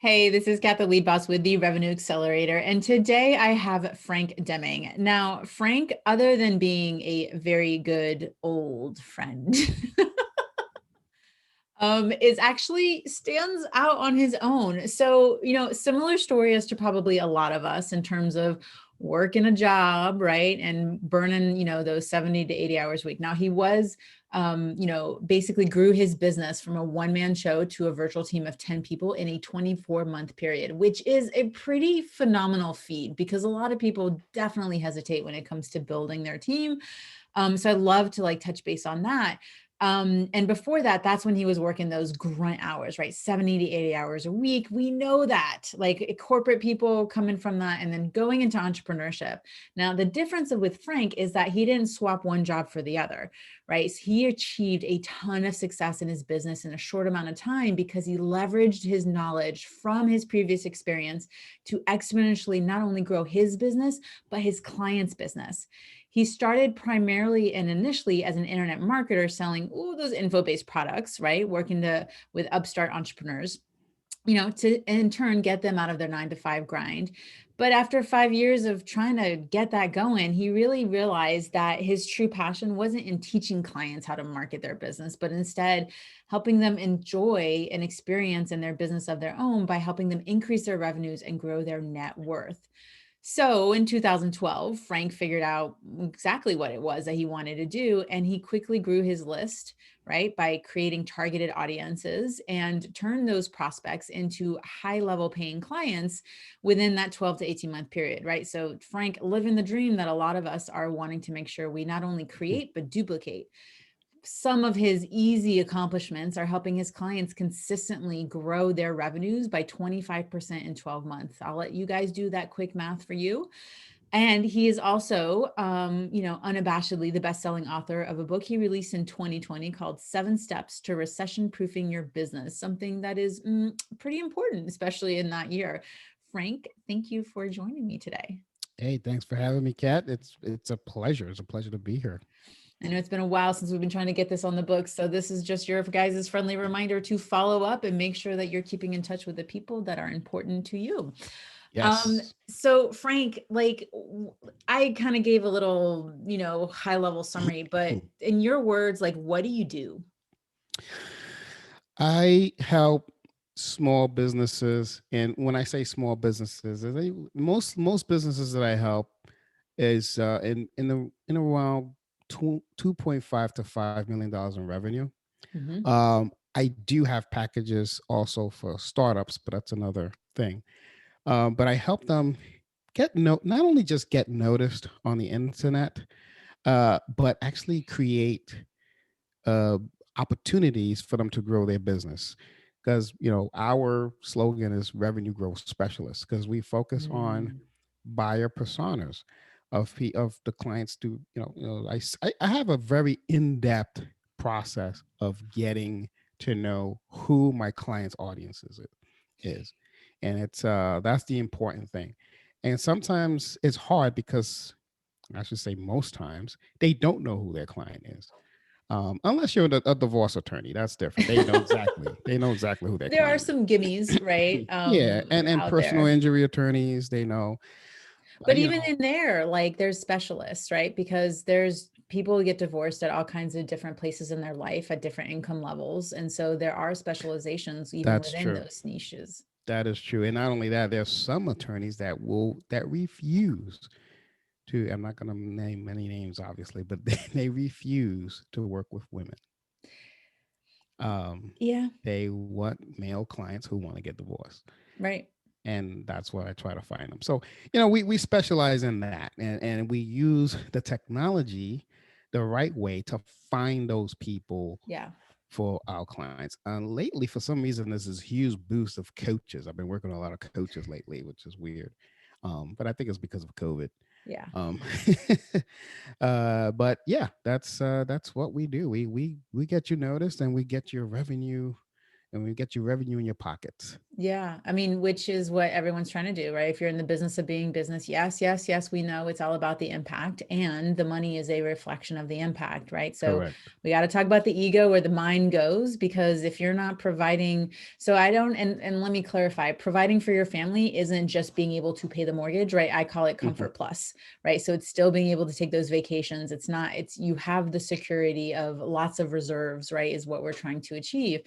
Hey, this is Kat, the lead boss with the Revenue Accelerator. And today I have Frank Demming. Now, Frank, other than being a very good old friend, is actually stands out on his own. So, similar story as to probably a lot of us in terms of working a job, right? And burning, those 70 to 80 hours a week. Now he was, basically grew his business from a one-man show to a virtual team of 10 people in a 24-month period, which is a pretty phenomenal feat because a lot of people definitely hesitate when it comes to building their team. So I'd love to touch base on that. And before that, that's when he was working those grunt hours, right? 70 to 80 hours a week. We know that, corporate people coming from that and then going into entrepreneurship. Now, the difference with Frank is that he didn't swap one job for the other, right? So he achieved a ton of success in his business in a short amount of time because he leveraged his knowledge from his previous experience to exponentially not only grow his business, but his client's business. He started primarily and initially as an internet marketer selling those info-based products, right? Working with upstart entrepreneurs, to in turn get them out of their 9 to 5 grind. But after 5 years of trying to get that going, he really realized that his true passion wasn't in teaching clients how to market their business, but instead helping them enjoy an experience in their business of their own by helping them increase their revenues and grow their net worth. So in 2012, Frank figured out exactly what it was that he wanted to do. And he quickly grew his list, right, by creating targeted audiences and turned those prospects into high level paying clients within that 12 to 18 month period, right? So Frank living the dream that a lot of us are wanting to make sure we not only create, but duplicate. Some of his easy accomplishments are helping his clients consistently grow their revenues by 25% in 12 months. I'll let you guys do that quick math for you. And he is also, unabashedly the best-selling author of a book he released in 2020 called 7 Steps to Recession-Proofing Your Business, something that is pretty important, especially in that year. Frank, thank you for joining me today. Hey, thanks for having me, Kat. It's a pleasure. It's a pleasure to be here. I know it's been a while since we've been trying to get this on the books. So this is just your guys' friendly reminder to follow up and make sure that you're keeping in touch with the people that are important to you. Yes. So Frank, I kind of gave a little, high level summary, but in your words, what do you do? I help small businesses, and when I say small businesses, most businesses that I help is in around 2.5 to $5 million in revenue. Mm-hmm. I do have packages also for startups, but that's another thing. But I help them not only just get noticed on the internet, but actually create uh, opportunities for them to grow their business. Because our slogan is revenue growth specialist, because we focus on buyer personas of the clients. I have a very in-depth process of getting to know who my client's is, and it's that's the important thing. And sometimes it's hard because, I should say most times, they don't know who their client is. Unless you're a divorce attorney, that's different. They know exactly who their There are client some gimmies, right? Yeah, and Out personal there. injury attorneys, they know. But even in there, there's specialists, right? Because there's people who get divorced at all kinds of different places in their life at different income levels. And so there are specializations even That's within true. those niches. That is true. And not only that, there's some attorneys that refuse to. I'm not going to name many names, obviously, but they refuse to work with women. Um, Yeah, they want male clients who want to get divorced. right. And that's where I try to find them. So, we specialize in that, and we use the technology the right way to find those people Yeah. for our clients. And lately, for some reason, there's this huge boost of coaches. I've been working with a lot of coaches lately, which is weird. But I think it's because of COVID. Yeah. Um, but yeah, that's what we do. We get you noticed, and we get your revenue and we get you revenue in your pockets. Yeah. I mean, which is what everyone's trying to do, right? If you're in the business of being business, yes, yes, yes, we know it's all about the impact, and the money is a reflection of the impact, right? So Correct. we got to talk about the ego, where the mind goes, because if you're not providing, so I don't, and let me clarify, providing for your family isn't just being able to pay the mortgage, right? I call it Mm-hmm. comfort plus, right? So it's still being able to take those vacations. It's not, it's, you have the security of lots of reserves, right? Is what we're trying to achieve.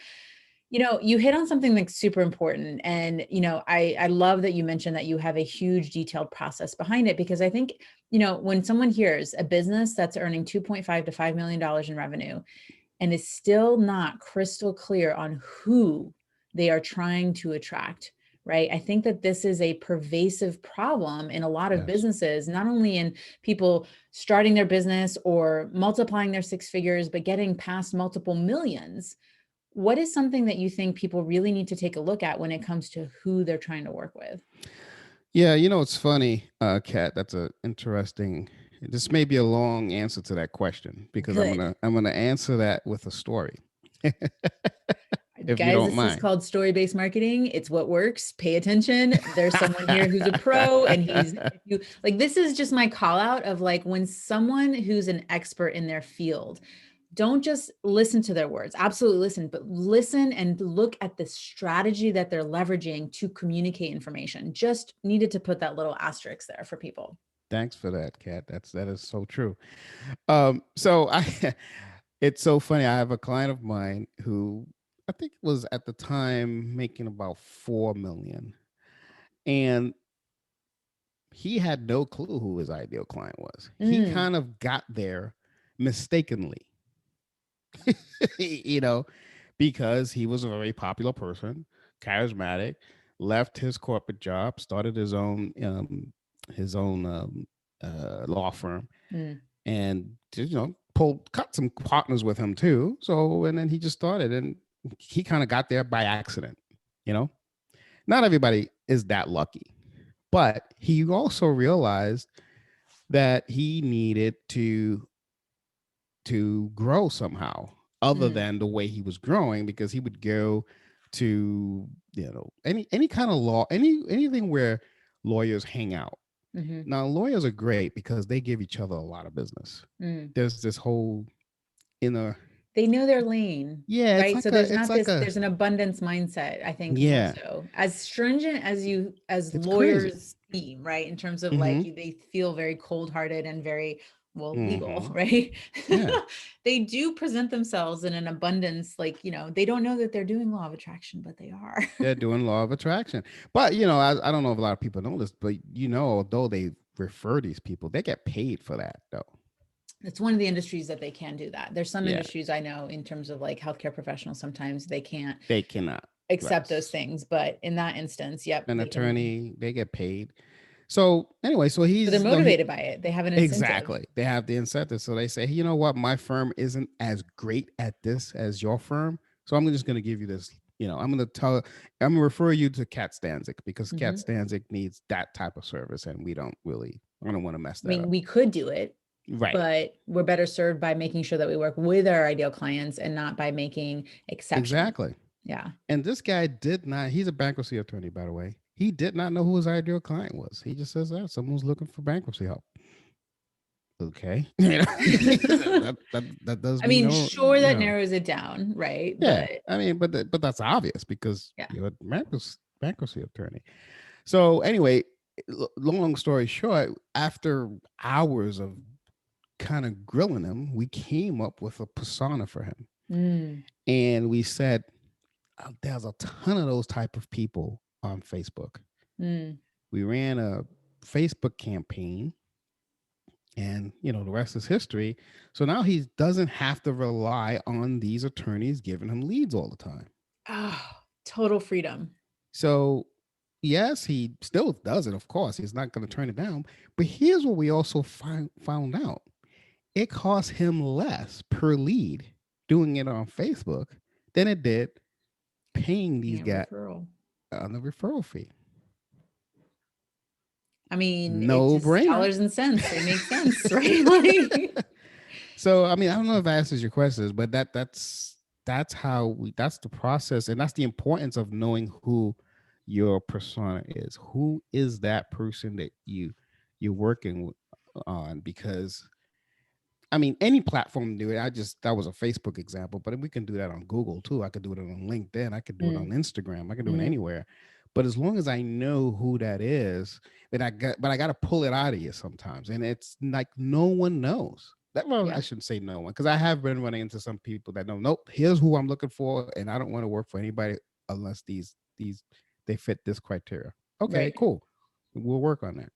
You hit on something like super important. And, I love that you mentioned that you have a huge detailed process behind it, because I think, when someone hears a business that's earning 2.5 to $5 million in revenue and is still not crystal clear on who they are trying to attract, right? I think that this is a pervasive problem in a lot of Yes. businesses, not only in people starting their business or multiplying their six figures, but getting past multiple millions. What is something that you think people really need to take a look at when it comes to who they're trying to work with? Yeah, it's funny, Kat. That's a interesting. This may be a long answer to that question because Good. I'm gonna answer that with a story, if you Guys, don't this is mind. called story-based marketing. It's what works. Pay attention. There's someone here who's a pro, and if you like, this is just my call out of like, when someone who's an expert in their field, don't just listen to their words. Absolutely listen, but listen and look at the strategy that they're leveraging to communicate information. Just needed to put that little asterisk there for people. Thanks for that, Kat. That is so true. So it's so funny. I have a client of mine who I think was at the time making about 4 million, and he had no clue who his ideal client was. He Mm, kind of got there mistakenly, you know, because he was a very popular person, charismatic, left his corporate job, started his own law firm, mm, and cut some partners with him too. So and then he just started, and he kind of got there by accident. You know, not everybody is that lucky, but he also realized that he needed to grow somehow other mm, than the way he was growing, because he would go to any kind of law, anything where lawyers hang out. mhm, Now lawyers are great because they give each other a lot of business. mm. There's this whole inner, They know their lane, yeah, right? So there's it's not like this, a there's an abundance mindset, I think, more yeah, so. As stringent as it's crazy. lawyers seem, right? In terms of like, Mm-hmm. they feel very cold-hearted and very, well, legal, Mm-hmm. right? Yeah, They do present themselves in an abundance, like, they don't know that they're doing law of attraction, but they are. they're doing law of attraction. But I don't know if a lot of people know this, but although they refer these people, they get paid for that though. It's one of the industries that they can do that. There's some Yeah, industries I know, in terms of like healthcare professionals, sometimes they can't they cannot. Right. accept those things, but in that instance, yep, An they can. attorney, they get paid. So anyway, so So they're he's motivated by it. They have an incentive. exactly, they have the incentive. So they say, hey, you know what, my firm isn't as great at this as your firm, so I'm just going to give you this. I'm going to refer you to Kat Stanzik, because Kat Mhm. Stanzik needs that type of service, and I don't want to mess I that mean, up. we could do it, Right. but we're better served by making sure that we work with our ideal clients and not by making exceptions. Exactly. Yeah. And this guy did not, he's a bankruptcy attorney, by the way. He did not know who his ideal client was. He just says, oh, someone's looking for bankruptcy help. Okay. That does I me mean, no, sure, that narrows it down, right? yeah. But I mean, but that's obvious because yeah. you're a bankruptcy attorney. So anyway, long story short, after hours of kind of grilling him, we came up with a persona for him. Mm, And we said, there's a ton of those type of people on Facebook. mm. We ran a Facebook campaign, and the rest is history. So now he doesn't have to rely on these attorneys giving him leads all the time. Oh, total freedom. So yes, he still does it, of course, he's not going to turn it down, but here's what we also found out: it costs him less per lead doing it on Facebook than it did paying these Yeah, guys referral. on the referral fee. I mean, it's No just brainer. dollars and cents. They make sense, right? Like, So I mean, I don't know if that answers your questions, but that's that's the process, and that's the importance of knowing who your persona is. Who is that person that you're working on? Because I mean, any platform do it. That was a Facebook example, but we can do that on Google too. I could do it on LinkedIn. I could do it on Mm, Instagram. I can do it mhm. anywhere. But as long as I know who that is, then I got to pull it out of you sometimes. And it's like no one knows. Well, I Yeah, shouldn't say no one, because I have been running into some people that know, nope, here's who I'm looking for, and I don't want to work for anybody unless these they fit this criteria. Okay, right. cool. We'll work on that.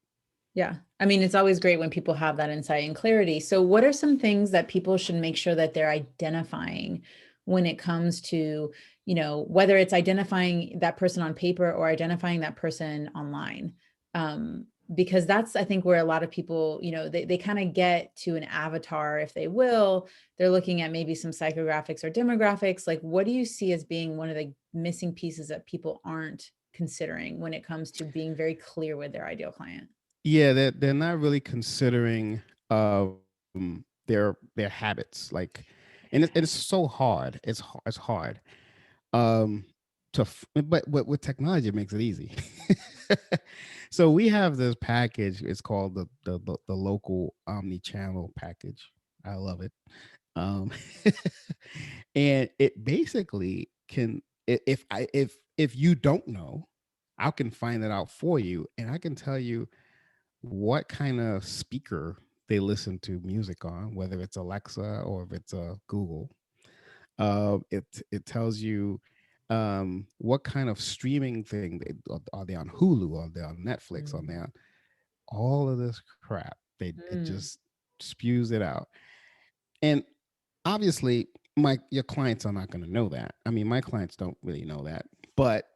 Yeah. I mean, it's always great when people have that insight and clarity. So, what are some things that people should make sure that they're identifying when it comes to, whether it's identifying that person on paper or identifying that person online? Because that's, I think, where a lot of people, they kind of get to an avatar, if they will. They're looking at maybe some psychographics or demographics. Like, what do you see as being one of the missing pieces that people aren't considering when it comes to being very clear with their ideal client? Yeah, they're not really considering their habits, like, and it's so hard. It's hard. Um, but with technology, it makes it easy. So we have this package. It's called the local omni channel package. I love it. Um, and it basically can, if you don't know, I can find it out for you, and I can tell you what kind of speaker they listen to music on, whether it's Alexa or if it's Google. It tells you what kind of streaming thing are they on Hulu, are they on Netflix, on Mm. there, all of this crap. It Mm. just spews it out, and obviously your clients are not going to know that. I mean, my clients don't really know that, but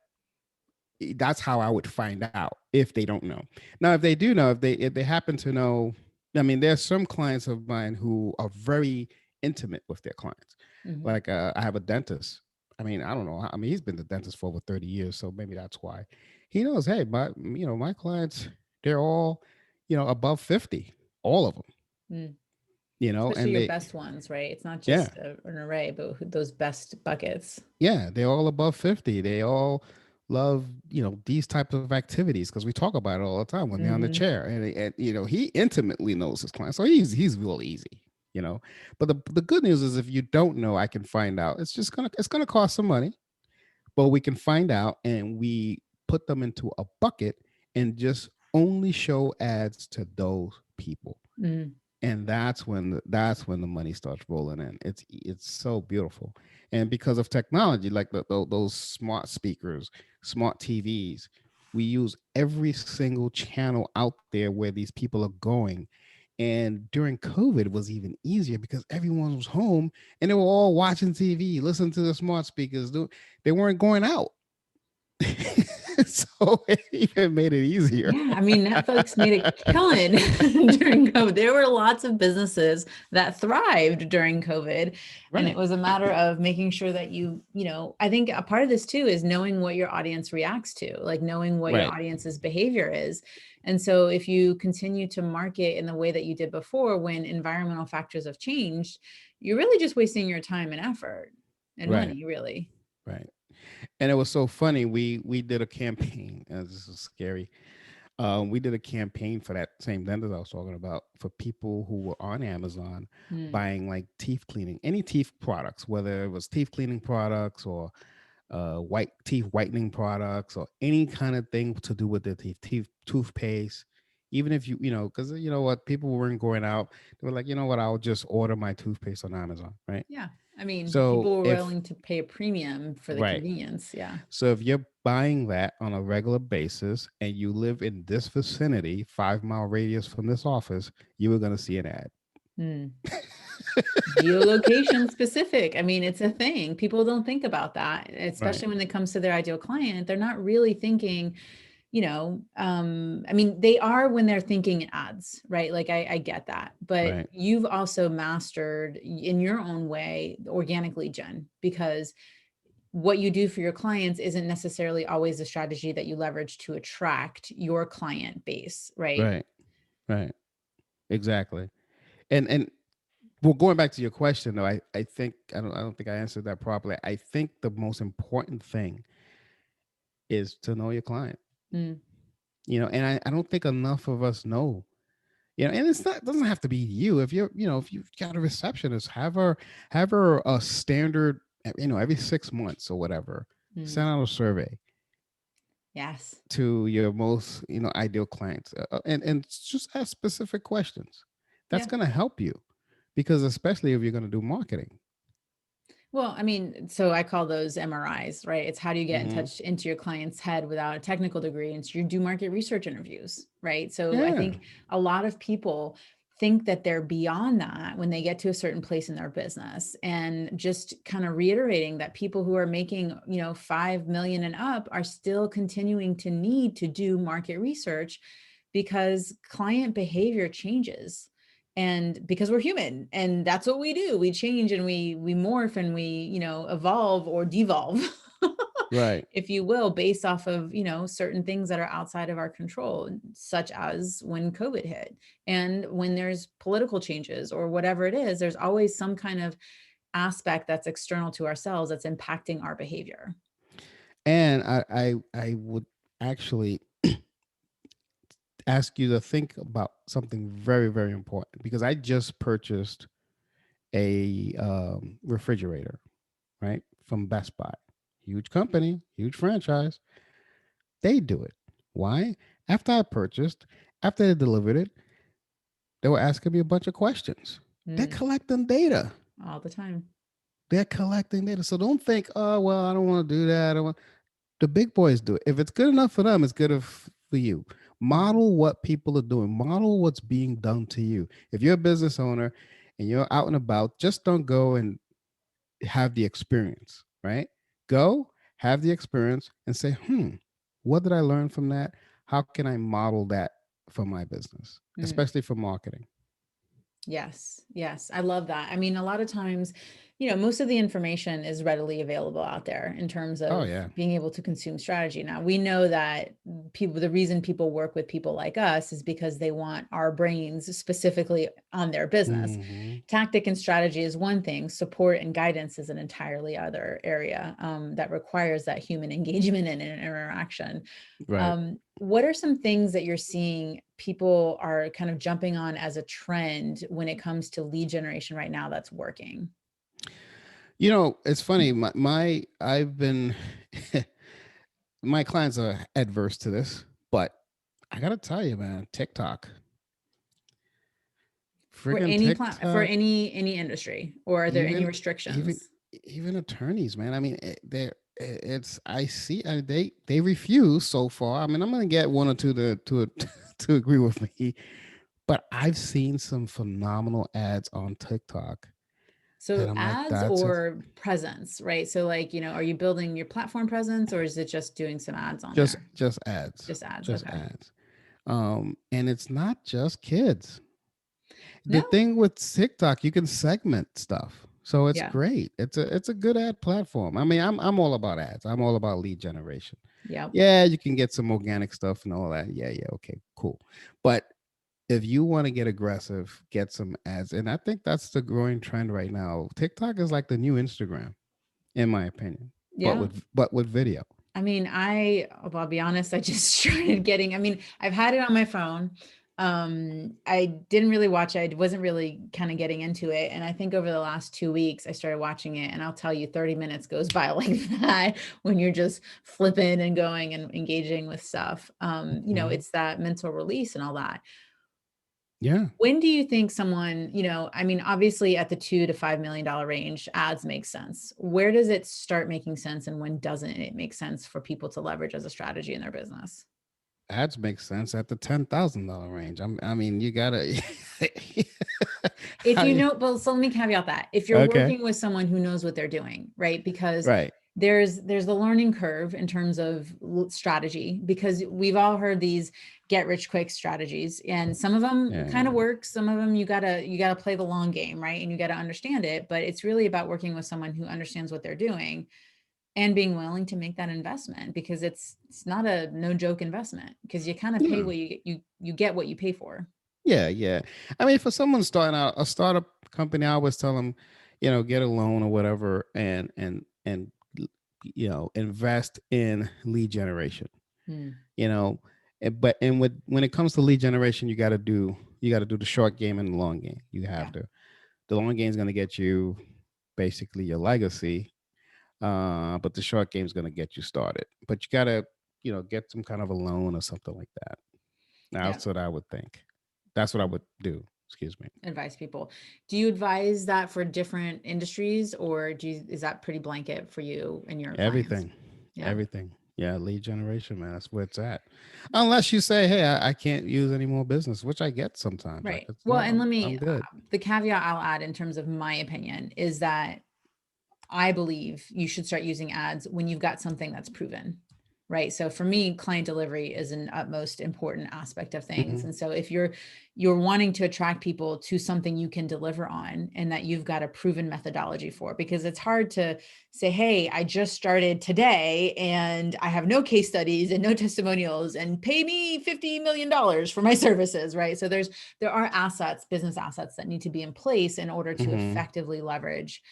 that's how I would find out if they don't know. Now, if they do know, if they happen to know, I mean, there's some clients of mine who are very intimate with their clients. Mhm. Like I have a dentist. I mean, I don't know. I mean, he's been the dentist for over 30 years, so maybe that's why he knows. Hey, my clients, they're all, above 50, all of them. Mm. Especially And your they, best ones, right? It's not yeah, just an array, but those best buckets. yeah, they're all above 50. They all love, these types of activities because we talk about it all the time when they're on the Mhm. chair. And he intimately knows his clients. So he's real easy, you know. But the good news is if you don't know, I can find out. It's gonna cost some money, but we can find out and we put them into a bucket and just only show ads to those people, Mm. and that's when the money starts rolling in. It's so beautiful, and because of technology, like those smart speakers, smart TVs, we use every single channel out there where these people are going. And during COVID, it was even easier because everyone was home and they were all watching TV, listening to the smart speakers. They weren't going out. So it even made it easier. Yeah, I mean, Netflix made a killing during COVID. There were lots of businesses that thrived during COVID, and it Right, was a matter of making sure that I think a part of this too is knowing what your audience reacts to, like knowing what your right, audience's behavior is. And so if you continue to market in the way that you did before, when environmental factors have changed, you're really just wasting your time and effort and right, money, really. right. And it was so funny. We did a campaign. This is scary. We did a campaign for that same dentist I was talking about for people who were on Amazon Mm, buying like teeth cleaning, any teeth products, whether it was teeth cleaning products or white teeth whitening products or any kind of thing to do with their teeth toothpaste. Even if because you know what, people weren't going out. They were like, you know what, I'll just order my toothpaste on Amazon, right? yeah. I mean, So people were if willing to pay a premium for the right, convenience. Yeah. so if you're buying that on a regular basis and you live in this vicinity, 5 mile radius from this office, you were going to see an ad. Mm. Geolocation specific. I mean, it's a thing. People don't think about that, Right, especially when it comes to their ideal client. They're not really thinking, I mean, they are when they're thinking ads, right? Like I get that. But right, you've also mastered in your own way organically, Jen, because what you do for your clients isn't necessarily always the strategy that you leverage to attract your client base, right? right, right. Exactly. And Well, going back to your question though, I think I don't think I answered that properly. I think the most important thing is to know your client. Mm, And I don't think enough of us know. And it's not, doesn't have to be you. If you're, if you've got a receptionist, have her a standard, every 6 months or whatever, mm. send out a survey Yes. to your most, ideal clients, and just ask specific questions. That's Yeah. going to help you, because especially if you're going to do marketing. Well, I mean, so I call those MRIs, right? It's how do you get in Hmm. touch into your client's head without a technical degree? And so you do market research interviews, right? So I Yeah. think a lot of people think that they're beyond that when they get to a certain place in their business. And just kind of reiterating that people who are making, 5 million and up are still continuing to need to do market research because client behavior changes, and because we're human and that's what we do, we change and we morph and we evolve or devolve, Right. if you will, based off of certain things that are outside of our control, such as when COVID hit, and when there's political changes or whatever it is, there's always some kind of aspect that's external to ourselves that's impacting our behavior. And I would actually ask you to think about something very, very important, because I just purchased a refrigerator, right, from Best Buy. Huge company, huge franchise. They do it. Why? After I purchased, after they delivered it, they were asking me a bunch of questions. They're Mm, collecting data. all the time. They're collecting data. So don't think, oh, well, I don't want to do that. The big boys do it. If it's good enough for them, it's good for you. Mhm. Model what people are doing. Model what's being done to you. If you're a business owner and you're out and about, just don't go and have the experience, right? Go have the experience and say, what did I learn from that? How can I model that for my business, Mm. especially for marketing? Yes, yes. I love that. I mean, a lot of times, most of the information is readily available out there in terms Oh, of yeah. being able to consume strategy. Now, we know that the reason people work with people like us is because they want our brains specifically on their business. Hmm. Tactic and strategy is one thing, support and guidance is an entirely other area, that requires that human engagement and interaction. Right. What are some things that you're seeing people are kind of jumping on as a trend when it comes to lead generation right now that's working? It's funny. I've been, my clients are adverse to this, but I got to tell you, man, TikTok, For friggin' for TikTok, any industry, or are there any even, even, restrictions? even attorneys, man. I mean, it's, I see, they refuse so far. I mean, I'm going to get one or two to agree with me, but I've seen some phenomenal ads on TikTok that So I'm like, ads that's it. or presence, right? So like, are you building your platform presence, or is it just doing some ads on Just, there? just ads, Just ads. just Okay. ads. And it's not just kids. The No. thing with TikTok, you can segment stuff. So it's Yeah. great. It's a good ad platform. I mean, I'm all about ads. I'm all about lead generation. Yep. Yeah, you can get some organic stuff and all that. Yeah, yeah, okay, cool. But if you want to get aggressive, get some ads. And I think that's the growing trend right now. TikTok is like the new Instagram, in my opinion, but Yeah. with video. I mean, I'll be honest, I just started getting, I mean, I've had it on my phone. I didn't really watch it. I wasn't really kind of getting into it. And I think over the last 2 weeks, I started watching it, and I'll tell you, 30 minutes goes by like that when you're just flipping and going and engaging with stuff. Mhm. It's that mental release and all that. Yeah. When do you think someone, I mean, obviously at the $2 to $5 million range, ads make sense. Where does it start making sense, and when doesn't it make sense for people to leverage as a strategy in their business? Ads make sense at the $10,000 range. I mean, you gotta. If How you you- know, well, so let me caveat that. If you're okay. working with someone who knows what they're doing, right? Because Right. there's the learning curve in terms of strategy, because we've all heard these get rich quick strategies, and some of them kind of Yeah. work, some of them you got to play the long game, right? And you got to understand it, but it's really about working with someone who understands what they're doing and being willing to make that investment, because it's not a no joke investment, because you kind of pay Yeah. what you get what you pay for. Yeah, yeah. I mean, for someone starting out a startup company, I always tell them, get a loan or whatever, and invest in lead generation. Hmm. You know, but and with when it comes to lead generation, you got to do the short game and the long game. You have Yeah. to. The long game is going to get you basically your legacy, but the short game is going to get you started. But you got to, get some kind of a loan or something like that. Yeah. That's what I would think. That's what I would do. Excuse me. Advise people. Do you advise that for different industries, or is that pretty blanket for you and your clients? Everything, Yeah. everything. Yeah, lead generation, man. That's where it's at. Unless you say, "Hey, I can't use any more business," which I get sometimes. Like, Right. it's Well, no, and I'm good. the caveat I'll add in terms of my opinion is that I believe you should start using ads when you've got something that's proven. Right. So for me, client delivery is an utmost important aspect of things. Hmm. And so if you're wanting to attract people to something you can deliver on and that you've got a proven methodology for, because it's hard to say, hey, I just started today and I have no case studies and no testimonials and pay me $50 million for my services. Right. So there are assets, business assets that need to be in place in order to Hmm. effectively leverage,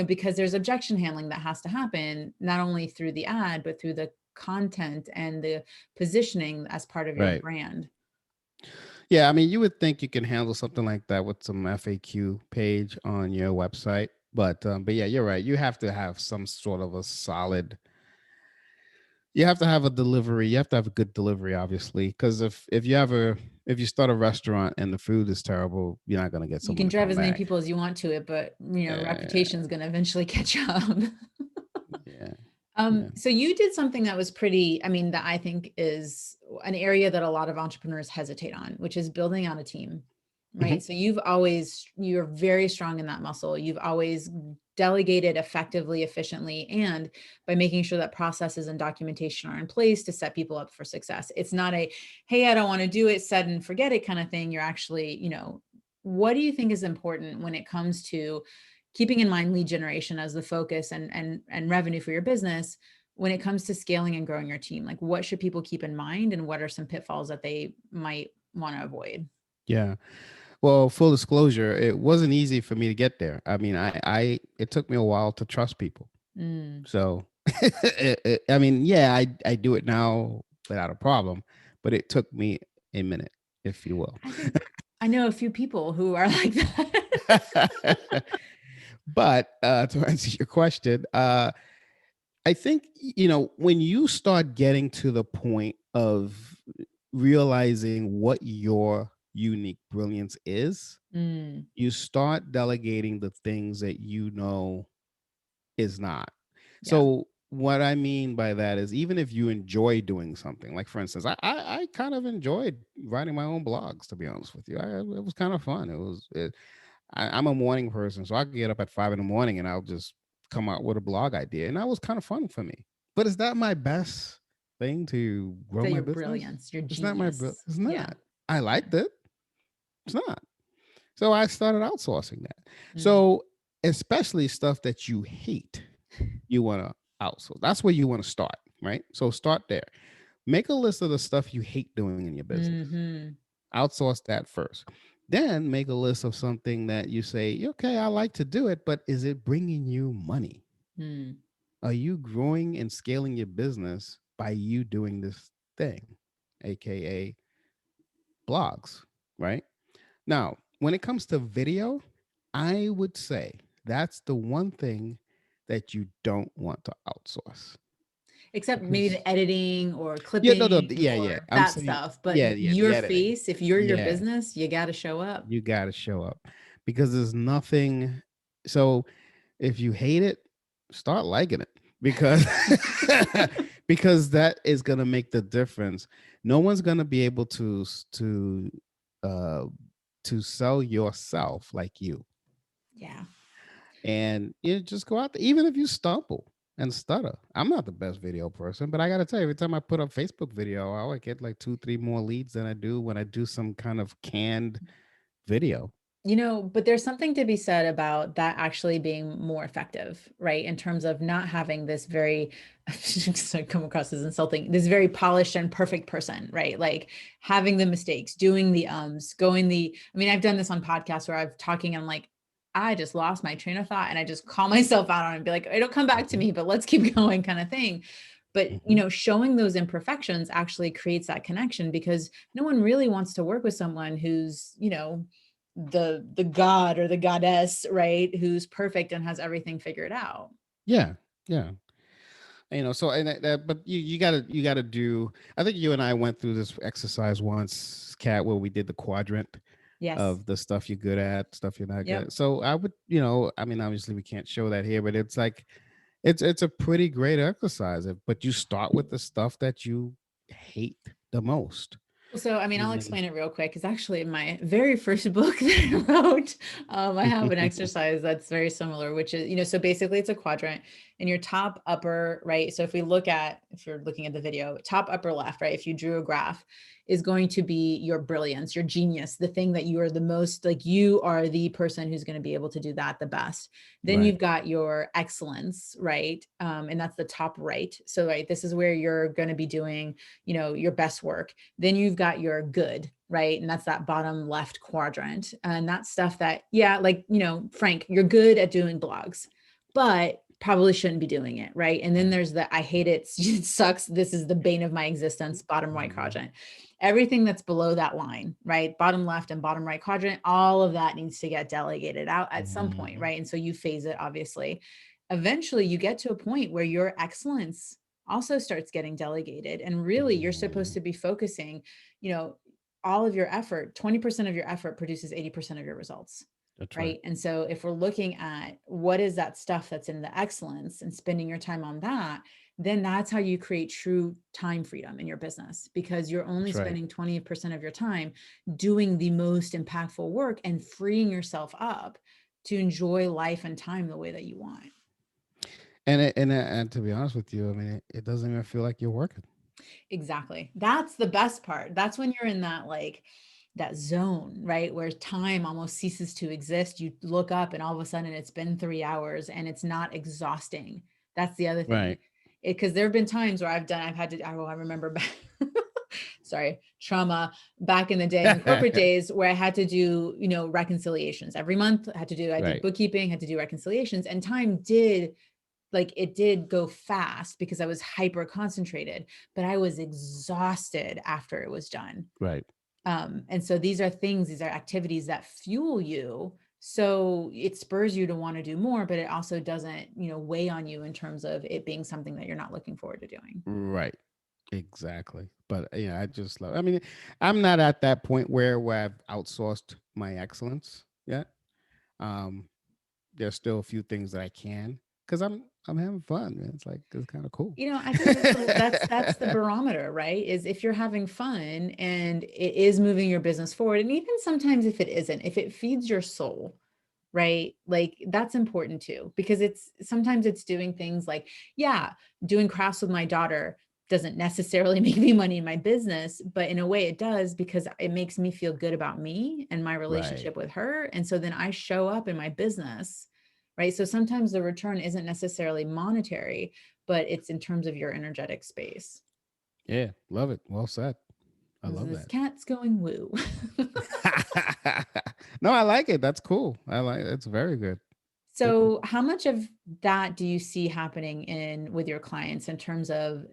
because there's objection handling that has to happen, not only through the ad, but through the content and the positioning as part of your Right. brand. Yeah. I mean, you would think you can handle something like that with some FAQ page on your website, but yeah, you're right. You have to have some sort of a solid. You have to have a delivery. You have to have a good delivery, obviously, because if you start a restaurant and the food is terrible, you're not gonna get You someone can to drive come as many back. people as you want to it, but Yeah, reputation is going to eventually catch up. yeah, yeah. So you did something that was pretty, I mean, that I think is an area that a lot of entrepreneurs hesitate on, which is building out a team, Hmm. right? So you're very strong in that muscle. You've always delegated effectively, efficiently, and by making sure that processes and documentation are in place to set people up for success. It's not a, hey, I don't want to do it, set and forget it kind of thing. You're actually, what do you think is important when it comes to keeping in mind lead generation as the focus and revenue for your business when it comes to scaling and growing your team? Like, what should people keep in mind, and what are some pitfalls that they might want to avoid? Yeah. Well, full disclosure, it wasn't easy for me to get there. I mean, it took me a while to trust people. Mm. So, I mean, yeah, I do it now without a problem, but it took me a minute, if you will. I think I know a few people who are like that. But to answer your question, I think, when you start getting to the point of realizing what your unique brilliance is, Mm. you start delegating the things that is not. Yeah. So what I mean by that is, even if you enjoy doing something, like for instance, I kind of enjoyed writing my own blogs. To be honest with you, it was kind of fun. I'm a morning person, so I could get up at 5 in the morning and I'll just come out with a blog idea, and that was kind of fun for me. But is that my best thing to grow That my your business? brilliance, your It's not genius. it's Yeah. not. I Yeah. liked it. It's not. So I started outsourcing that. Mm. So especially stuff that you hate, you want to outsource. That's where you want to start, right? So start there. Make a list of the stuff you hate doing in your business. Hmm. Outsource that first. Then make a list of something that you say, okay, I like to do it, but is it bringing you money? Mm. Are you growing and scaling your business by you doing this thing, aka blogs, right? Now, when it comes to video, I would say that's the one thing that you don't want to outsource. Except maybe Because the editing or yeah, no, no, clipping yeah, yeah. or I'm that saying, stuff. But yeah, the your editing. face, if you're your Yeah, business, you got to show up. you got to show up, because there's nothing. So if you hate it, start liking it, because because that is going to make the difference. No one's going to be able uh to sell yourself like you. Yeah. And you just go out there, even if you stumble and stutter. I'm not the best video person, but I got to tell you, every time I put up Facebook video, I would get like 2 3 more leads than I do when I do some kind of canned video. But there's something to be said about that actually being more effective, right? In terms of not having this very, I come across as insulting, this very polished and perfect person, right? Like having the mistakes, doing the I've done this on podcasts where I'm talking and I'm like, I just lost my train of thought and I just call myself out on it and be like, it'll come back to Mhm. me, but let's keep going kind of thing. But, Mhm. showing those imperfections actually creates that connection because no one really wants to work with someone who's, the god or the goddess, right? Who's perfect and has everything figured out. Yeah, yeah. So and but you gotta do. I think you and I went through this exercise once, Kat, where we did the quadrant Yes. of the stuff you're good at, stuff you're not good Yep. at. So I would, obviously we can't show that here, but it's like it's a pretty great exercise. But you start with the stuff that you hate the most. So, I'll And explain it real quick because actually, in my very first book that I wrote, I have an exercise that's very similar, which is, so basically it's a quadrant and your top, upper, right? So, if you're looking at the video, top, upper, left, right? If you drew a graph, is going to be your brilliance, your genius, the thing that you are the most, like you are the person who's going to be able to do that the best. Then right. you've got your excellence, right? And that's the top right. So, right, this is where you're going to be doing, your best work. Then you've got your good, right? And that's that bottom left quadrant. And that's stuff that, yeah, like, Frank, you're good at doing blogs, but probably shouldn't be doing it, right? And then Yeah. there's the I hate it, it sucks. This is the bane of my existence, bottom right Mhm. quadrant. Everything that's below that line, right? Bottom left and bottom right quadrant, all of that needs to get delegated out at some point, Mhm. right? And so you phase it, obviously. Eventually, you get to a point where your excellence also starts getting delegated. And really, you're supposed Mhm. to be focusing, you know, all of your effort, 20% of your effort produces 80% of your results. That's right. Right. And so if we're looking at what is that stuff that's in the excellence and spending your time on that, then that's how you create true time freedom in your business because you're only That's right. spending 20% of your time doing the most impactful work and freeing yourself up to enjoy life and time the way that you want. And to be honest with you, I mean, it doesn't even feel like you're working. Exactly. That's the best part. That's when you're in that that zone, right? Where time almost ceases to exist. You look up and all of a sudden it's been 3 hours and it's not exhausting. That's the other thing. Right. Because there have been times where I remember back, sorry, trauma back in the day in the corporate days where I had to do, reconciliations every month. I did Right. bookkeeping, had to do reconciliations, and time did it did go fast because I was hyper concentrated, but I was exhausted after it was done. Right. And so these are activities that fuel you. So it spurs you to want to do more, but it also doesn't, weigh on you in terms of it being something that you're not looking forward to doing. Right. Exactly. But yeah, I just love. I mean, I'm not at that point where I've outsourced my excellence yet. Um, there's still a few things that I can because I'm having fun. Man. It's kind of cool. I think that's the barometer, right? Is if you're having fun and it is moving your business forward, and even sometimes if it isn't, if it feeds your soul, right? Like that's important too, because sometimes it's doing things like, yeah, doing crafts with my daughter doesn't necessarily make me money in my business, but in a way it does because it makes me feel good about me and my Right. relationship with her. And so then I show up in my business, right? So sometimes the return isn't necessarily monetary, but it's in terms of your energetic space. Yeah. Love it. Well said. I love This that. cat's going woo. No, I like it. That's cool. I like it. It's very good. Super So cool. how much of that do you see happening with your clients in terms of,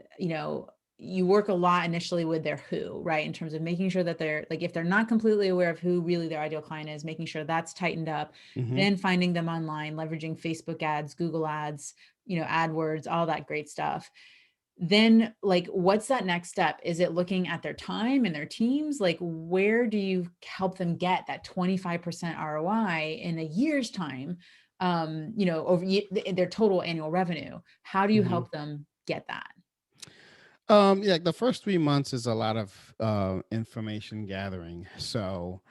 you work a lot initially with their who, right? In terms of making sure that they're like, if they're not completely aware of who really their ideal client is, making sure that's tightened up, Hmm. then finding them online, leveraging Facebook ads, Google ads, AdWords, all that great stuff. Then like, what's that next step? Is it looking at their time and their teams? Like, where do you help them get that 25% ROI in a year's time? Over their total annual revenue. How do you Hmm. help them get that? Yeah, the first 3 months is a lot of information gathering. So,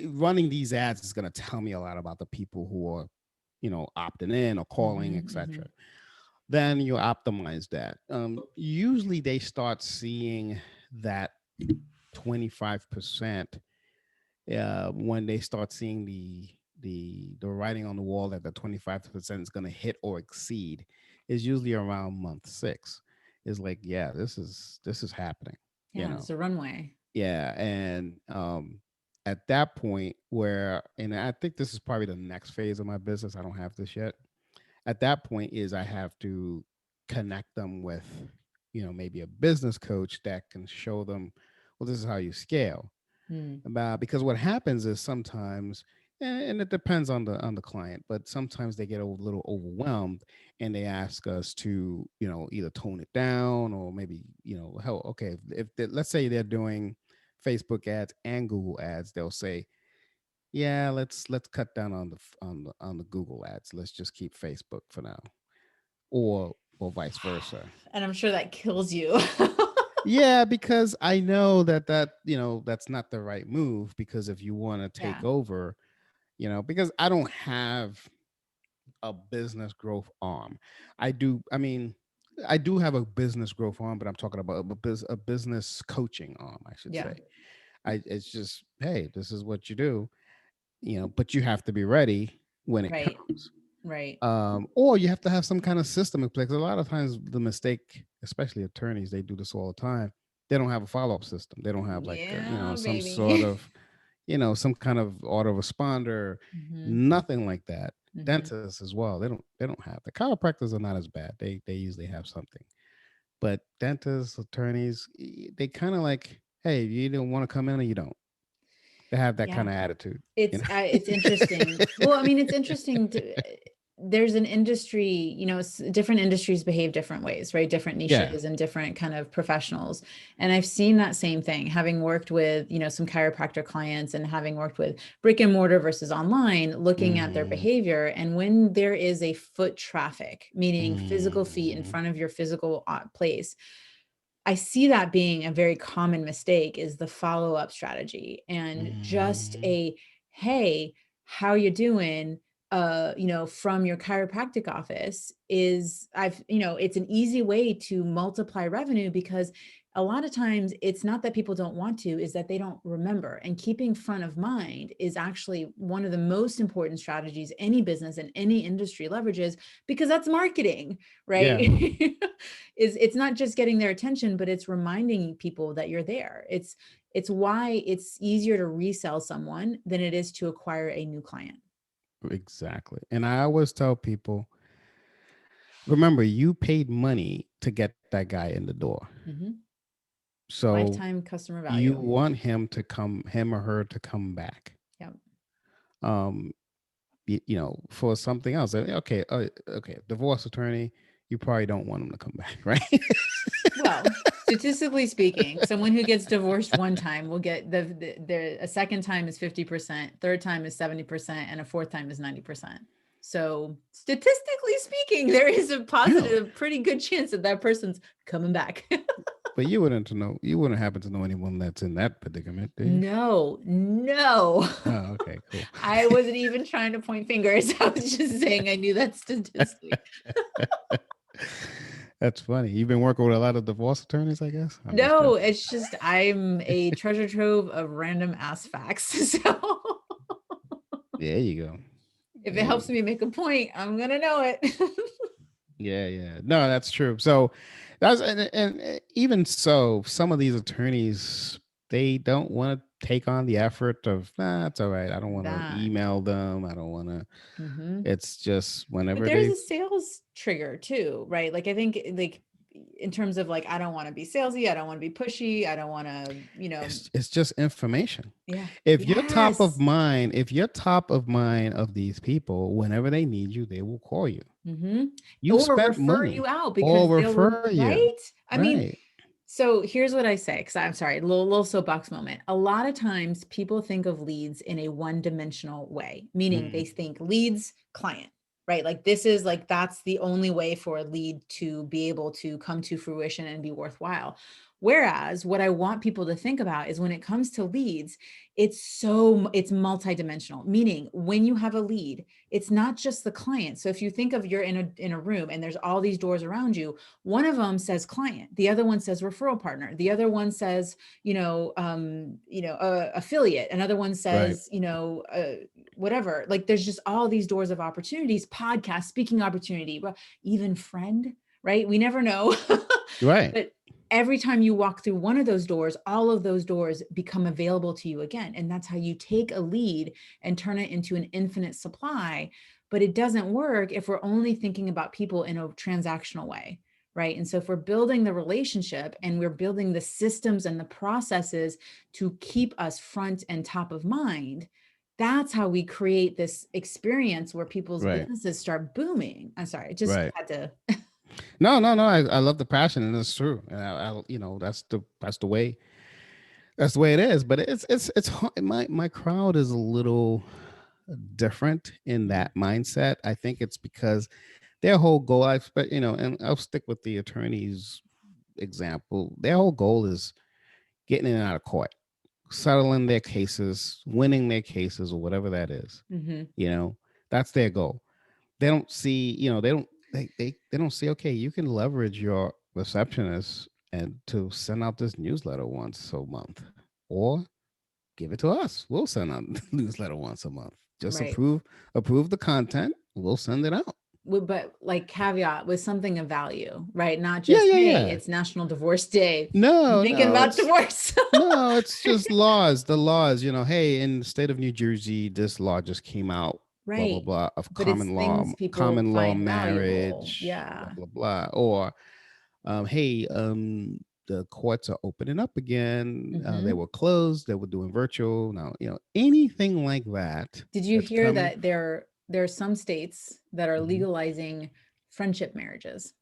running these ads is going to tell me a lot about the people who are, opting in or calling, Mhm, etc. mhm. Then you optimize that. Usually they start seeing that 25% when they start seeing the writing on the wall that the 25% is going to hit or exceed is usually around month 6. Is like, yeah, this is happening, you Yeah, know. it's a runway. Yeah, and at that point where, and I think this is probably the next phase of my business. I don't have this yet. At that point is I have to connect them with, maybe a business coach that can show them, well, this is how you scale. Mm, Because what happens is sometimes, and it depends on the client, but sometimes they get a little overwhelmed and they ask us to, either tone it down, or maybe, hell, okay, if let's say they're doing Facebook ads and Google ads, they'll say, yeah, let's cut down on the Google ads, let's just keep Facebook for now, or vice versa. and I'm sure that kills you. Yeah, because I know that's not the right move, because if you want to take Yeah. over, because I don't have a business growth arm. I mean, I do have a business growth arm, but I'm talking about a business coaching arm, I should Yeah. say. It's just, hey, this is what you do, but you have to be ready when it Right. comes. Right. Or you have to have some kind of system in place. A lot of times, the mistake, especially attorneys, they do this all the time. They don't have a follow up system. They don't have like Yeah, some sort baby. of, some kind of autoresponder, Hmm. nothing like that. Hmm. Dentists as well. They don't have. The chiropractors are not as bad. They usually have something. But dentists, attorneys, they kind of like, hey, you don't want to come in or you don't. They have that Yeah. kind of attitude. You know? It's interesting. Well, I mean, it's interesting to, there's an industry, different industries behave different ways, right? Different Yeah. niches and different kind of professionals. And I've seen that same thing, having worked with, some chiropractor clients and having worked with brick and mortar versus online, looking at their Hmm. behavior. And when there is a foot traffic, meaning physical feet in Hmm. front of your physical place, I see that being a very common mistake, is the follow-up strategy, and just Hmm. a, hey, how you doing? From your chiropractic office is, it's an easy way to multiply revenue, because a lot of times it's not that people don't want to, is that they don't remember. And keeping front of mind is actually one of the most important strategies any business and any industry leverages, because that's marketing, right? Yeah. Is it's not just getting their attention, but it's reminding people that you're there. It's why it's easier to resell someone than it is to acquire a new client. Exactly. And I always tell people, remember, you paid money to get that guy in the door. Hmm. So Lifetime customer you value. want him or her to come back. Yep. Um, for something else. Okay, okay, divorce attorney, you probably don't want him to come back, right? Well, statistically speaking, someone who gets divorced one time will get a second time is 50%, third time is 70%, and a fourth time is 90%. So statistically speaking, there is a No, positive, pretty good chance that that person's coming back. but you wouldn't happen to know anyone that's in that predicament, do you? No, no. Oh, okay, cool. I wasn't even trying to point fingers. I was just saying I knew that statistic. That's funny. You've been working with a lot of divorce attorneys, I guess. I'm just No, joking. it's just I'm a treasure trove of random ass facts. So There you go. if it There you helps go. me make a point, I'm gonna know it. Yeah, yeah. No, that's true. So and even so, some of these attorneys, they don't want to take on the effort of, it's all right. I don't want to That. email them. I don't want to. Mhm. It's just But whenever there's they. a sales trigger too, right? Like I think like in terms of like I don't want to be salesy, I don't want to be pushy, I don't want to, It's just information. yeah. If you're top of Yes. mind, if you're top of mind of these people, whenever they need you, they will call you. Hmm. You Or spent refer money you out or because they'll, refer you. right? I mean, Right. so here's what I say, because I'm sorry, little soapbox moment. A lot of times people think of leads in a one-dimensional way, meaning they Mm, think leads, client. right? Like this is like, that's the only way for a lead to be able to come to fruition and be worthwhile. Whereas what I want people to think about is when it comes to leads, it's multidimensional, meaning when you have a lead, it's not just the client. So if you think of you're in a room and there's all these doors around you, one of them says client, the other one says referral partner, the other one says, affiliate, another one Right. says, whatever. Like there's just all these doors of opportunities, podcast, speaking opportunity, even friend, right? We never know. Right. But every time you walk through one of those doors, all of those doors become available to you again. And that's how you take a lead and turn it into an infinite supply. But it doesn't work if we're only thinking about people in a transactional way, right? And so if we're building the relationship and we're building the systems and the processes to keep us front and top of mind, that's how we create this experience where people's Right. businesses start booming. I'm sorry, I just Right. had to. No, no, no. I love the passion, and it's true. And that's the way it is. But it's hard. My crowd is a little different in that mindset. I think it's because their whole goal, I expect, and I'll stick with the attorney's example. Their whole goal is getting in and out of court, settling their cases, winning their cases, or whatever that is. Mm-hmm. That's their goal. They don't see, they don't see, okay, you can leverage your receptionist and to send out this newsletter once a month, or give it to us. We'll send out the newsletter once a month. Just Right. approve the content. We'll send it out. But like caveat with something of value, right? Not Yeah, just, yeah, hey, yeah. it's National Divorce Day. I'm No, thinking no, about it's divorce. no, it's just laws. The laws, hey, in the state of New Jersey, this law just came out, blah blah Right. blah, of But it's things people common law find valuable. marriage, blah Yeah. blah blah. Or hey, the courts are opening up again. They Mm-hmm. were closed. They were doing virtual. Now, anything like that Did you that's hear coming. that there are some states that are Mhm. legalizing friendship marriages?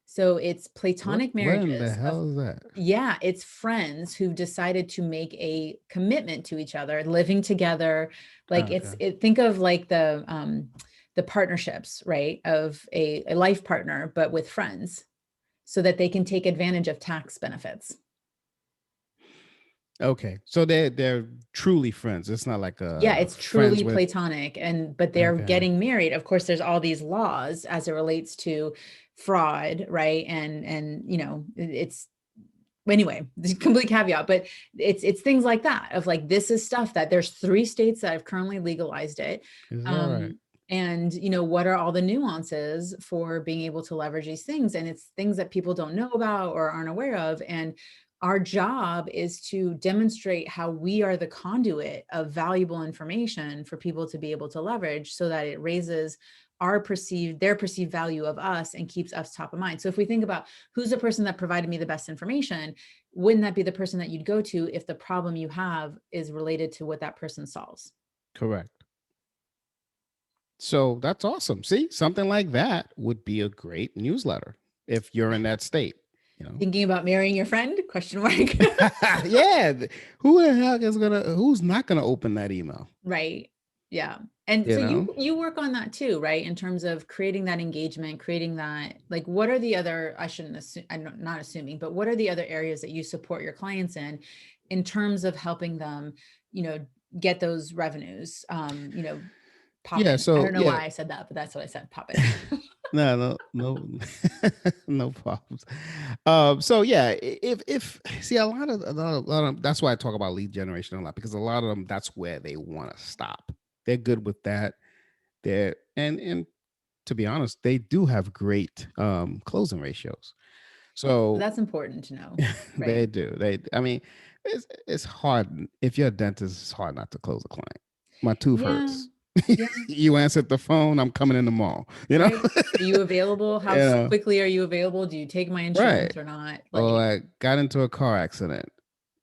So it's platonic What in the marriages of, hell is that? yeah, it's friends who've decided to make a commitment to each other, living together. Like Oh, okay. think of like the partnerships, right? Of a life partner, but with friends, so that they can take advantage of tax benefits. Okay. So they're truly friends. It's not like Yeah, it's friends truly with. platonic, but they're Okay. getting married. Of course, there's all these laws as it relates to fraud, right? And it's anyway, the complete caveat, but it's things like that of like, this is stuff that there's 3 states that have currently legalized it. Is that right? And what are all the nuances for being able to leverage these things? And it's things that people don't know about or aren't aware of. And our job is to demonstrate how we are the conduit of valuable information for people to be able to leverage, so that it raises their perceived value of us and keeps us top of mind. So if we think about who's the person that provided me the best information, wouldn't that be the person that you'd go to if the problem you have is related to what that person solves? Correct. So that's awesome. See, something like that would be a great newsletter if you're in that state. Thinking about marrying your friend? Question mark. Yeah. Who the heck who's not gonna open that email? Right. Yeah. And You so know? you work on that too, right? In terms of creating that engagement, creating that, like, what are the other, I shouldn't assume, I'm not assuming, but what are the other areas that you support your clients in terms of helping them, get those revenues, pop Yeah. in? I So don't know yeah. why I said that, but that's what I said, pop in. No, no, no, no problems. So yeah, if see a lot of that's why I talk about lead generation a lot, because a lot of them, that's where they want to stop. They're good with that. And to be honest, they do have great closing ratios. So That's important to know, they right? do. I mean, it's hard if you're a dentist. It's hard not to close a client. My tooth Yeah. hurts. Yeah. You answered the phone. I'm coming in tomorrow. Right. Are you available? You How know. quickly are you available? Do you take my Right. insurance or not? Or Like, I got into a car accident,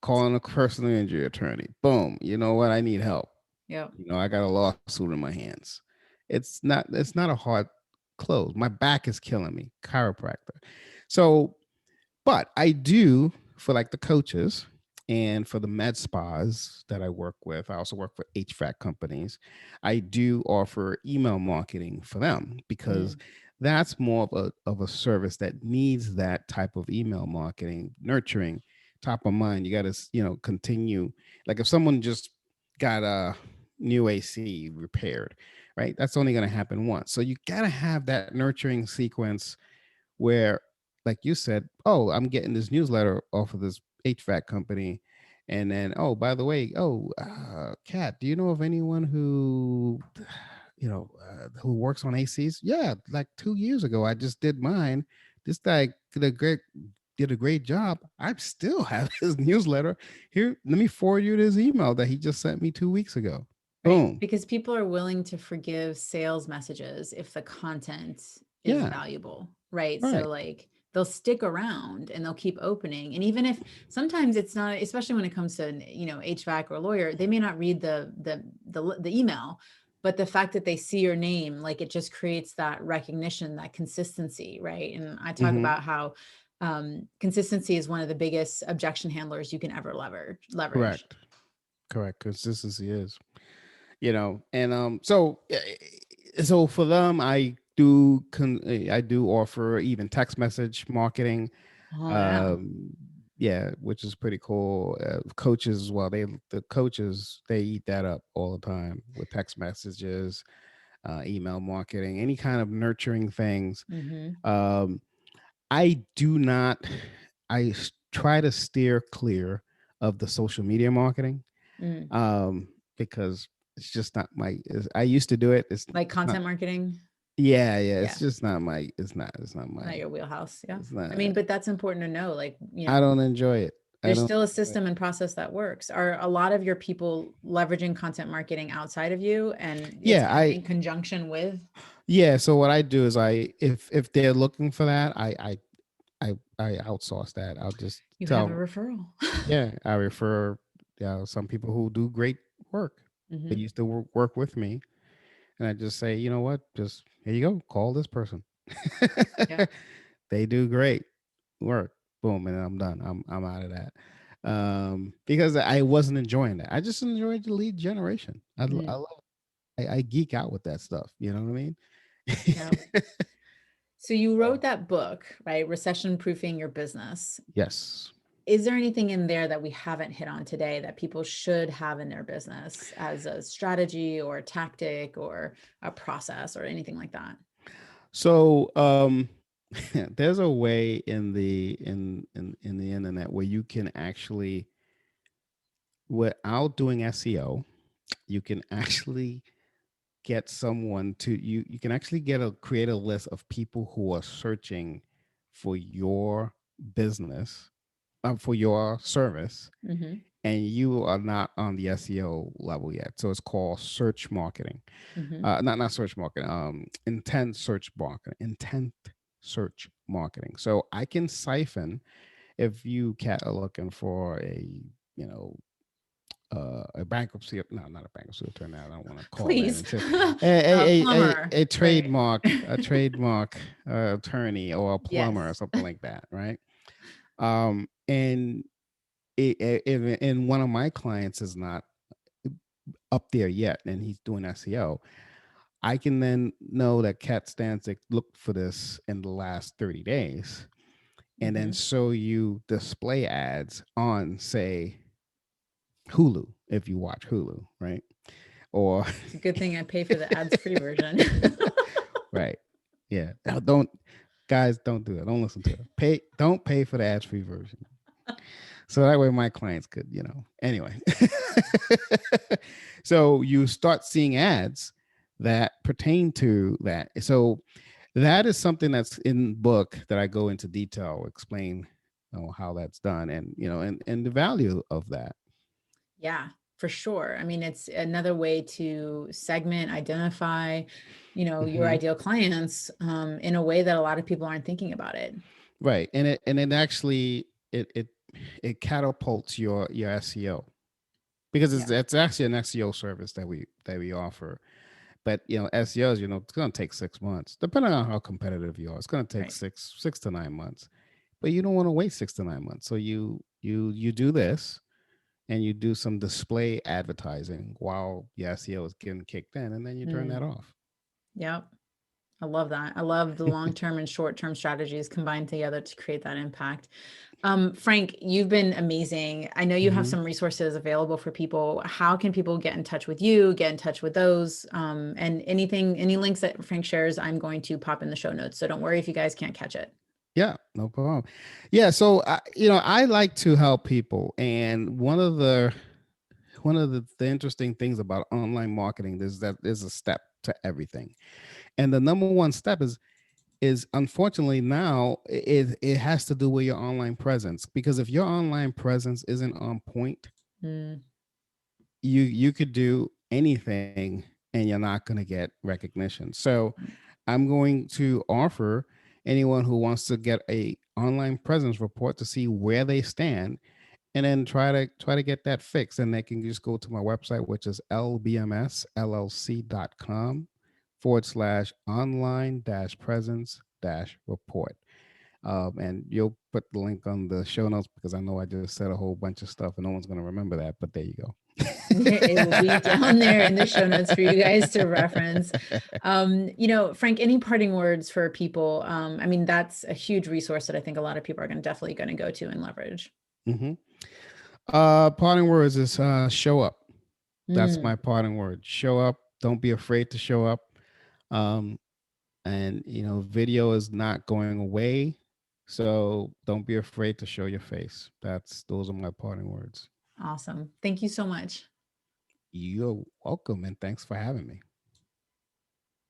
calling a personal injury attorney. Boom. You know what? I need help. yeah. I got a lawsuit in my hands. It's not a hard close. My back is killing me. Chiropractor. So, but I do, for like the coaches, And for the med spas that I work with, I also work for HVAC companies. I do offer email marketing for them because Mm, that's more of a service that needs that type of email marketing, nurturing, top of mind. You got to, continue. Like if someone just got a new AC repaired, right? That's only going to happen once. So you got to have that nurturing sequence where, like you said, oh, I'm getting this newsletter off of this HVAC company. And then, oh, by the way, Kat, do you know of anyone who, who works on ACs? Yeah, like 2 years ago, I just did mine. This guy did a great job. I still have his newsletter here. Let me forward you this email that he just sent me 2 weeks ago. right. Boom. Because people are willing to forgive sales messages if the content is Yeah. valuable, right? So Right. like they'll stick around and they'll keep opening. And even if sometimes it's not, especially when it comes to, HVAC or lawyer, they may not read the email, but the fact that they see your name, like it just creates that recognition, that consistency, right? And I talk Mm-hmm. about how consistency is one of the biggest objection handlers you can ever leverage. Correct. Correct. Consistency is. And so for them I do offer even text message marketing. Oh yeah. um yeah, which is pretty cool. Coaches as well, the coaches, they eat that up all the time with text messages, email marketing, any kind of nurturing things. Mm-hmm. um I do not try to steer clear of the social media marketing, Mm. because it's just not I used to do it. Like It's not. content marketing. Yeah, yeah. Yeah. It's just not my. It's not Not my. your wheelhouse. Yeah. It's not. I mean, but that's important to know. Like, I don't enjoy it. I there's don't still a enjoy it. system and process that works. Are a lot of your people leveraging content marketing outside of you and it's Yeah, kind of in conjunction with? yeah. So what I do is if they're looking for that, I outsource that. I'll just You have a tell. referral. Yeah, I refer. Some people who do great work. They Hmm. used to work with me, and I just say, you know what? Just here you go. Call this person. Yeah. They do great work. Boom, and I'm done. I'm out of that. Because I wasn't enjoying that. I just enjoyed the lead generation. I Mm. love. I geek out with that stuff. You know what I mean? Yeah. So you wrote that book, right? Recession proofing your business. Yes. Is there anything in there that we haven't hit on today that people should have in their business as a strategy or a tactic or a process or anything like that? So there's a way in the internet where you can actually, without doing SEO, you can actually get someone to you can actually create a list of people who are searching for your business, for your service, Mm-hmm. and you are not on the SEO level yet. So it's called search marketing. Mm-hmm. Not search marketing. Intent search marketing. So I can siphon, if you are looking for you know a bankruptcy, no, not a bankruptcy attorney. I don't want to call that Please. into Plumber, a right? trademark attorney or a plumber or Yes. something like that, right? And and one of my clients is not up there yet, and he's doing SEO. I can then know that Kat Stanzik looked for this in the last 30 days, and then Mm-hmm. show you display ads on, say, Hulu, if you watch Hulu, right? Or It's a good thing I pay for the ads-free version. right. Yeah. Don't guys, don't do that. Don't listen to it. Don't pay for the ad-free version. So that way my clients could, anyway. So you start seeing ads that pertain to that. So that is something that's in book that I go into detail, explain, how that's done, and and the value of that. Yeah, for sure. I mean, it's another way to segment, identify, your Hmm. ideal clients in a way that a lot of people aren't thinking about it. Right. And it actually it catapults your SEO, because Yeah, it's actually an SEO service that we offer. But SEOs, it's going to take 6 months, depending on how competitive you are. It's going to take right. six to 9 months, but you don't want to wait 6 to 9 months. So you do this, and you do some display advertising while the SEO is getting kicked in, and then you turn that Mm, off. yep. I love that. I love the long-term and short-term strategies combined together to create that impact. Frank, you've been amazing. I know you have Mhm. some resources available for people. How can people get in touch with you, get in touch with those? And any links that Frank shares, I'm going to pop in the show notes. So don't worry if you guys can't catch it. Yeah, no problem. Yeah, so I like to help people, and one of the interesting things about online marketing is that there's a step to everything, and the number one step is unfortunately now it has to do with your online presence, because if your online presence isn't on point, Mm, you could do anything and you're not going to get recognition. So I'm going to offer anyone who wants to get a online presence report to see where they stand, and then try to get that fixed. And they can just go to my website, which is lbmsllc.com /online presence report. And you'll put the link on the show notes, because I know I just said a whole bunch of stuff and no one's going to remember that, but there you go. it will be down there in the show notes for you guys to reference. Frank, any parting words for people? I mean, that's a huge resource that I think a lot of people are definitely going to go to and leverage. hmm Parting words is show up. That's my Mm, parting word. Show up. Don't be afraid to show up. Um, and video is not going away, so don't be afraid to show your face. Those are my parting words. awesome. Thank you so much. You're welcome, and thanks for having me.